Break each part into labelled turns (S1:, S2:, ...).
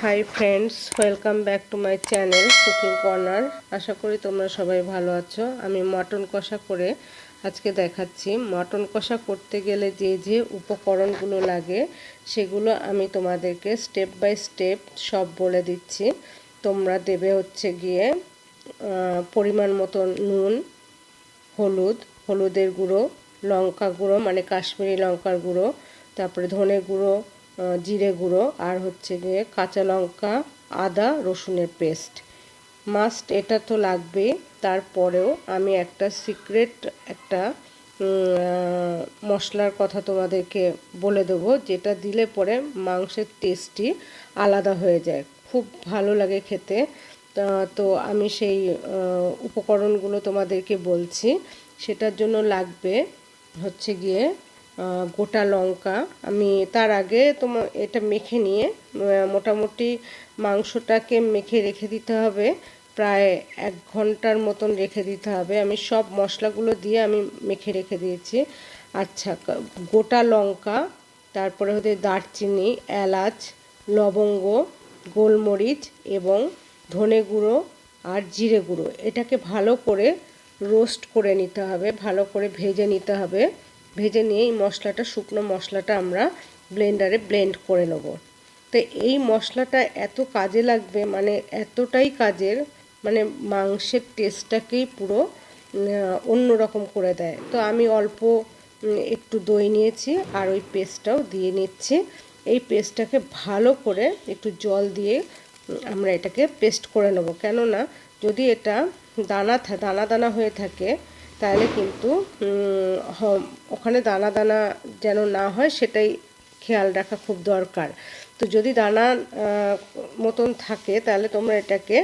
S1: High friends, welcome back to my channel cooking corner. আশা করি তোমরা সবাই ভালো আছো। আমি মটন কষা করে আজকে দেখাচ্ছি। মটন কষা করতে গেলে যে যে উপকরণগুলো লাগে সেগুলো আমি তোমাদেরকে স্টেপ বাই স্টেপ সব বলে দিচ্ছি। তোমরা দেবে হচ্ছে গিয়ে পরিমাণ মতো নুন, হলুদের গুঁড়ো, লঙ্কা গুঁড়ো মানে কাশ্মীরি লঙ্কার গুঁড়ো, তারপরে ধনে গুঁড়ো, জিরে গুঁড়ো, আর হচ্ছে গিয়ে কাঁচা লঙ্কা, আদা রসুনের পেস্ট। মাস্ট এটা তো লাগবেই। তারপরেও আমি একটা সিক্রেট একটা মশলার কথা তোমাদেরকে বলে দেবো, যেটা দিলে পরে মাংসের টেস্টই আলাদা হয়ে যায়, খুব ভালো লাগে খেতে। তো আমি সেই উপকরণগুলো তোমাদেরকে বলছি। সেটার জন্য লাগবে হচ্ছে গিয়ে গোটা লঙ্কা। আমি তার আগে এটা মেখে নিয়ে মোটামুটি মাংসটাকে মেখে রেখে দিতে হবে, প্রায় 1 ঘন্টার মতন রেখে দিতে হবে। আমি সব মশলাগুলো দিয়ে আমি মেখে রেখে দিয়েছি। আচ্ছা, গোটা লঙ্কা, তারপরে হচ্ছে দারচিনি, এলাচ, লবঙ্গ, গোলমরিচ এবং ধনে গুঁড়ো আর জিরে গুঁড়ো, এটাকে ভালো করে রোস্ট করে নিতে হবে, ভালো করে ভেজে নিতে হবে। ভেজে নিয়ে এই মশলাটা, শুকনো মশলাটা আমরা ব্লেন্ডারে ব্লেন্ড করে নেব। তো এই মশলাটা এত কাজে লাগবে, মানে এতটাই কাজের, মানে মাংসের টেস্টটাকেই পুরো অন্য রকম করে দেয়। তো আমি অল্প একটু দই নিয়েছি আর ওই পেস্টটাও দিয়ে নিচ্ছি। এই পেস্টটাকে ভালো করে একটু জল দিয়ে আমরা এটাকে পেস্ট করে নেব। কেননা যদি এটা দানা দানা হয়ে থাকে তাহলে কিন্তু ওখানে দানা দানা যেন না হয় সেটাই খেয়াল রাখা খুব দরকার। তো যদি দানা মতন থাকে তাহলে তোমরা এটাকে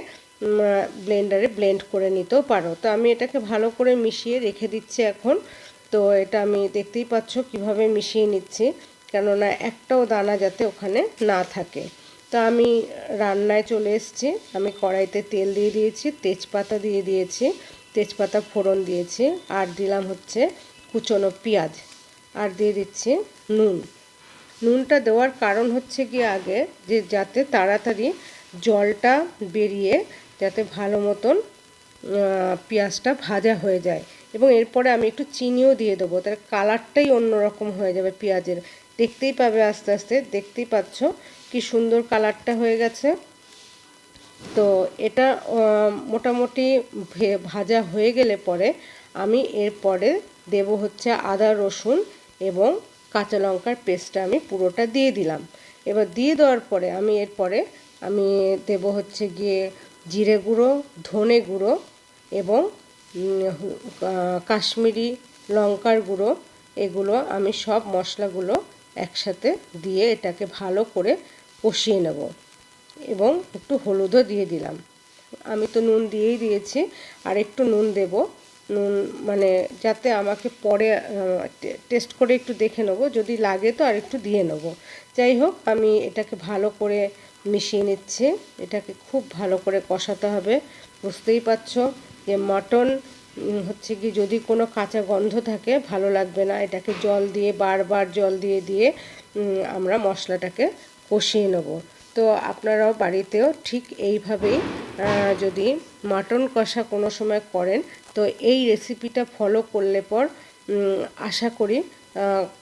S1: ব্লেন্ডারে ব্লেন্ড করে নিতেও পারো। তো আমি এটাকে ভালো করে মিশিয়ে রেখে দিচ্ছি এখন। তো এটা আমি দেখতেই পাচ্ছ কিভাবে মিশিয়ে নিচ্ছি, কেননা একটাও দানা যাতে ওখানে না থাকে। তো আমি রান্নায় চলে এসেছি। আমি কড়াইতে তেল দিয়ে দিয়েছি, তেজপাতা দিয়ে দিয়েছি, তেজপাতা ফোড়ন দিয়েছি, আর দিলাম হচ্ছে কুচনো পেঁয়াজ, আর দিয়ে দিচ্ছি নুন। নুনটা দেওয়ার কারণ হচ্ছে কি আগে যে যাতে তাড়াতাড়ি জলটা বেরিয়ে যাতে ভালো মতন পেঁয়াজটা ভাজা হয়ে যায়। এবং এরপরে আমি একটু চিনিও দিয়ে দেবো, তার কালারটাই অন্যরকম হয়ে যাবে পেঁয়াজের। দেখতেই পাবে আস্তে আস্তে, দেখতেই পাচ্ছ কি সুন্দর কালারটা হয়ে গেছে। তো এটা মোটামুটি ভাজা হয়ে গেলে পরে আমি এরপরে দেব হচ্ছে আদা রসুন এবং কাঁচা লঙ্কার পেস্টটা আমি পুরোটা দিয়ে দিলাম। এবার দিয়ে দেওয়ার পরে আমি এরপরে আমি দেব হচ্ছে গিয়ে জিরে গুঁড়ো, ধনে গুঁড়ো এবং কাশ্মীরি লঙ্কার গুঁড়ো। এগুলো আমি সব মশলাগুলো একসাথে দিয়ে এটাকে ভালো করে কষিয়ে নেব এবং একটু হলুদও দিয়ে দিলাম। আমি তো নুন দিয়েই দিয়েছি, আর একটু নুন দেব। নুন মানে যাতে আমাকে পরে টেস্ট করে একটু দেখে নেব, যদি লাগে তো আর একটু দিয়ে নেব। যাই হোক, আমি এটাকে ভালো করে মিশিয়ে নিচ্ছি। এটাকে খুব ভালো করে কষাতে হবে। বুঝতেই পারছো যে মটন হচ্ছে কি যদি কোনো কাঁচা গন্ধ থাকে ভালো লাগবে না। এটাকে জল দিয়ে বারবার জল দিয়ে দিয়ে আমরা মশলাটাকে কষিয়ে নেব। তো আপনারাও বাড়িতেও ঠিক এইভাবেই যদি মাটন কষা কোনো সময় করেন তো এই রেসিপিটা ফলো করলে পর আশা করি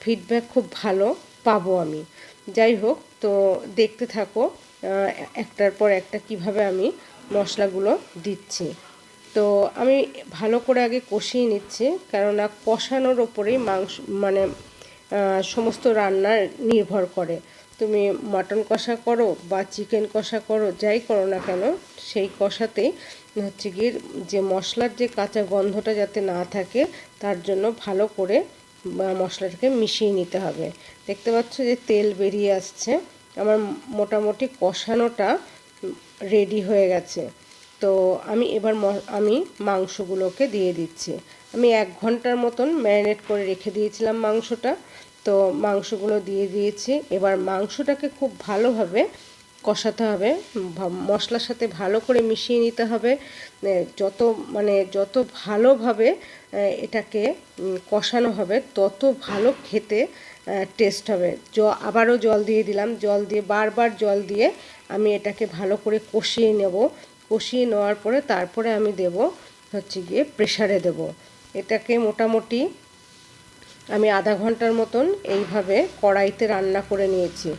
S1: ফিডব্যাক খুব ভালো পাবো আমি। যাই হোক, তো দেখতে থাকো একটার পর একটা কিভাবে আমি মশলাগুলো দিচ্ছি। তো আমি ভালো করে আগে কষিয়ে নিচ্ছি, কেননা কষানোর ওপরেই মাংস মানে সমস্ত রান্না নির্ভর করে। তুমি মাটন কষা করো বা চিকেন কষা করো, যাই করো না কেন, সেই কষাতেই হচ্ছে গিয়ে যে মশলার যে কাঁচা গন্ধটা যাতে না থাকে তার জন্য ভালো করে মশলাটাকে মিশিয়ে নিতে হবে। দেখতে পাচ্ছ যে তেল বেরিয়ে আসছে, আমার মোটামুটি কষানোটা রেডি হয়ে গেছে। তো আমি এবার আমি মাংসগুলোকে দিয়ে দিচ্ছি। আমি 1 ঘন্টার মতন ম্যারিনেট করে রেখে দিয়েছিলাম মাংসটা। তো মাংসগুলো দিয়ে দিয়েছি। এবার মাংসটাকে খুব ভালোভাবে কষাতে হবে, মশলার সাথে ভালো করে মিশিয়ে নিতে হবে। যত ভালোভাবে এটাকে কষানো হবে তত ভালো খেতে টেস্ট হবে। আবারও জল দিয়ে দিলাম, জল দিয়ে বারবার জল দিয়ে আমি এটাকে ভালো করে কষিয়ে নেব। কষিয়ে নেওয়ার পরে তারপরে আমি দেব হচ্ছে গিয়ে প্রেসারে দেব। এটাকে মোটামুটি আমি আধা ঘন্টার মতন এইভাবে কড়াইতে রান্না করে নিয়েছি।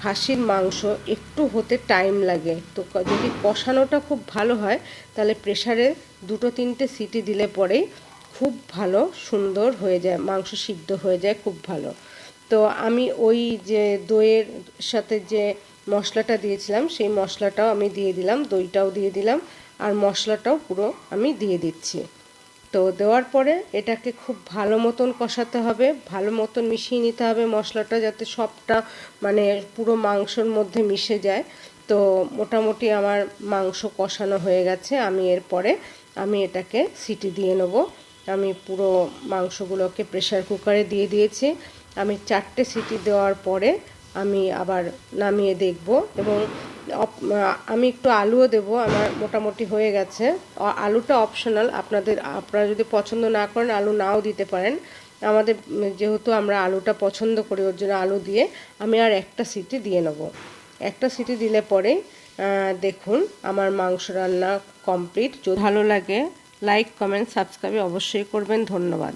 S1: খাসির মাংস একটু হতে টাইম লাগে, তো যদি কষানোটা খুব ভালো হয় তাহলে প্রেসারে 2-3টে সিটি দিলে পরেই খুব ভালো সুন্দর হয়ে যায়, মাংস সিদ্ধ হয়ে যায় খুব ভালো। তো আমি ওই যে দইয়ের সাথে যে মশলাটা দিয়েছিলাম সেই মশলাটাও আমি দিয়ে দিলাম, দইটাও দিয়ে দিলাম, আর মশলাটাও পুরো আমি দিয়ে দিচ্ছি। তো দেওয়ার পরে এটাকে খুব ভালো মতন কষাতে হবে, ভালো মতন মিশিয়ে নিতে হবে মশলাটা, যাতে সবটা মানে পুরো মাংসর মধ্যে মিশে যায়। তো মোটামুটি আমার মাংস কষানো হয়ে গেছে। এরপরে আমি এটাকে সিটি দিয়ে নেব। আমি পুরো মাংসগুলোকে প্রেসার কুকারে দিয়ে দিয়েছি। আমি 4টে সিটি দেওয়ার পরে আমি আবার নামিয়ে দেখব, এবং আমি একটু আলুও দেব। আমার মোটামুটি হয়ে গেছে। আলুটা অপশনাল, আপনারা যদি পছন্দ না করেন আলু নাও দিতে পারেন। আমাদের যেহেতু আমরা আলুটা পছন্দ করি ওর জন্য আলু দিয়ে আমি আর একটা সিটি দিয়ে নেব। একটা সিটি দিলে পরে দেখুন আমার মাংস রান্না কমপ্লিট। যদি ভালো লাগে লাইক কমেন্ট সাবস্ক্রাইব অবশ্যই করবেন। ধন্যবাদ।